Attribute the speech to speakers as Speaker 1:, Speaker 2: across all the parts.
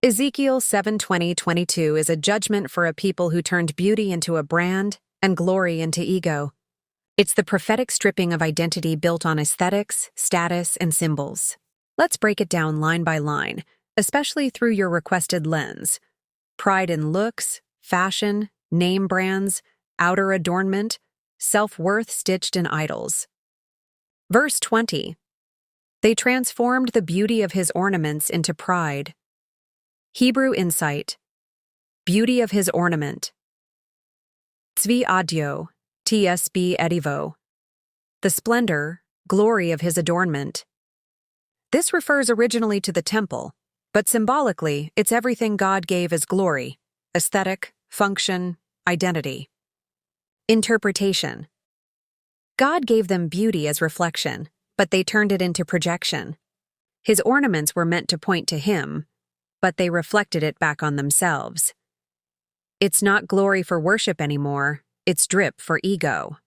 Speaker 1: Ezekiel 7:20-22 is a judgment for a people who turned beauty into a brand and glory into ego. It's the prophetic stripping of identity built on aesthetics, status, and symbols. Let's break it down line by line, especially through your requested lens. Pride in looks, fashion, name brands, outer adornment, self-worth stitched in idols. Verse 20. They transformed the beauty of his ornaments into pride. Hebrew insight. Beauty of his ornament. Tzvi adio, tsb edivo. The splendor, glory of his adornment. This refers originally to the temple, but symbolically, it's everything God gave as glory, aesthetic, function, identity. Interpretation. God gave them beauty as reflection, but they turned it into projection. His ornaments were meant to point to him, but they reflected it back on themselves. It's not glory for worship anymore, it's drip for ego.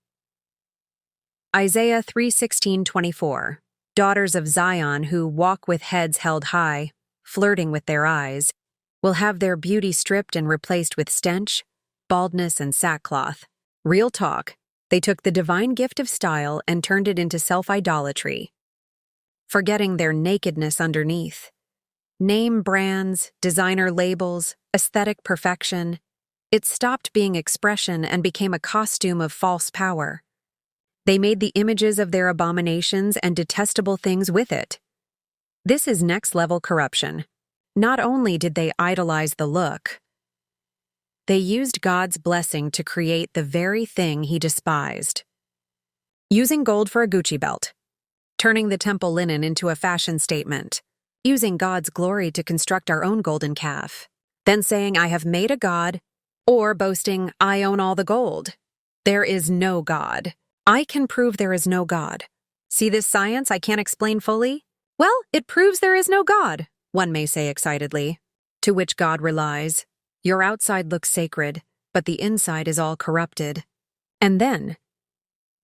Speaker 1: Isaiah 3:16-24. Daughters of Zion who walk with heads held high, flirting with their eyes, will have their beauty stripped and replaced with stench, baldness, and sackcloth. Real talk, they took the divine gift of style and turned it into self-idolatry, forgetting their nakedness underneath. Name brands, designer labels, aesthetic perfection. It stopped being expression and became a costume of false power. They made the images of their abominations and detestable things with it. This is next-level corruption. Not only did they idolize the look, they used God's blessing to create the very thing he despised. Using gold for a Gucci belt. Turning the temple linen into a fashion statement. Using God's glory to construct our own golden calf. Then saying, I have made a god, or boasting, I own all the gold. There is no God. I can prove there is no God. See this science I can't explain fully? Well, it proves there is no God, one may say excitedly. To which God relies, your outside looks sacred, but the inside is all corrupted. And then,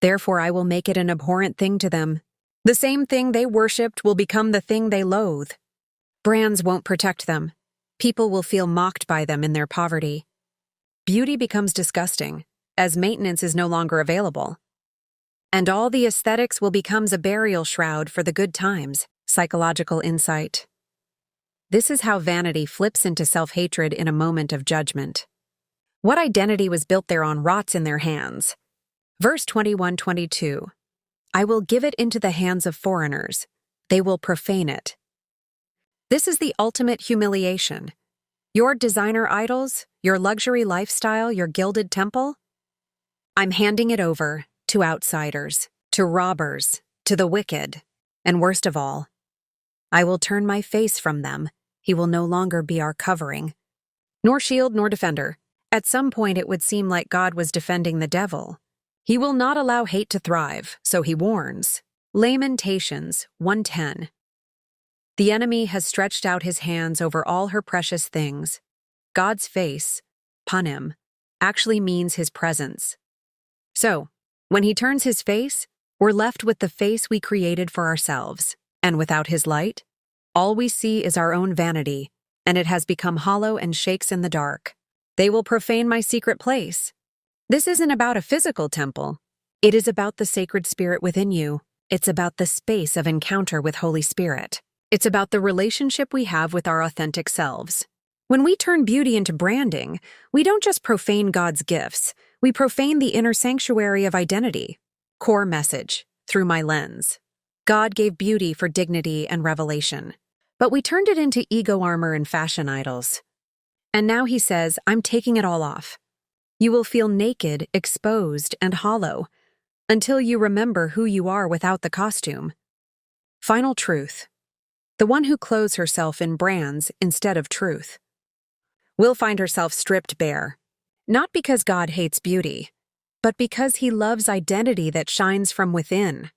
Speaker 1: therefore I will make it an abhorrent thing to them. The same thing they worshipped will become the thing they loathe. Brands won't protect them. People will feel mocked by them in their poverty. Beauty becomes disgusting, as maintenance is no longer available. And all the aesthetics will become a burial shroud for the good times. Psychological insight. This is how vanity flips into self-hatred in a moment of judgment. What identity was built thereon rots in their hands. Verse 21-22. I will give it into the hands of foreigners. They will profane it. This is the ultimate humiliation. Your designer idols, your luxury lifestyle, your gilded temple? I'm handing it over to outsiders, to robbers, to the wicked, and worst of all, I will turn my face from them. He will no longer be our covering. Nor shield nor defender. At some point it would seem like God was defending the devil. He will not allow hate to thrive, so he warns. Lamentations 1:10. The enemy has stretched out his hands over all her precious things. God's face, panim, actually means his presence. So, when he turns his face, we're left with the face we created for ourselves. And without his light, all we see is our own vanity, and it has become hollow and shakes in the dark. They will profane my secret place. This isn't about a physical temple. It is about the sacred spirit within you. It's about the space of encounter with Holy Spirit. It's about the relationship we have with our authentic selves. When we turn beauty into branding, we don't just profane God's gifts, we profane the inner sanctuary of identity. Core message, through my lens. God gave beauty for dignity and revelation, but we turned it into ego armor and fashion idols. And now he says, I'm taking it all off. You will feel naked, exposed, and hollow until you remember who you are without the costume. Final truth. The one who clothes herself in brands instead of truth will find herself stripped bare, not because God hates beauty, but because he loves identity that shines from within.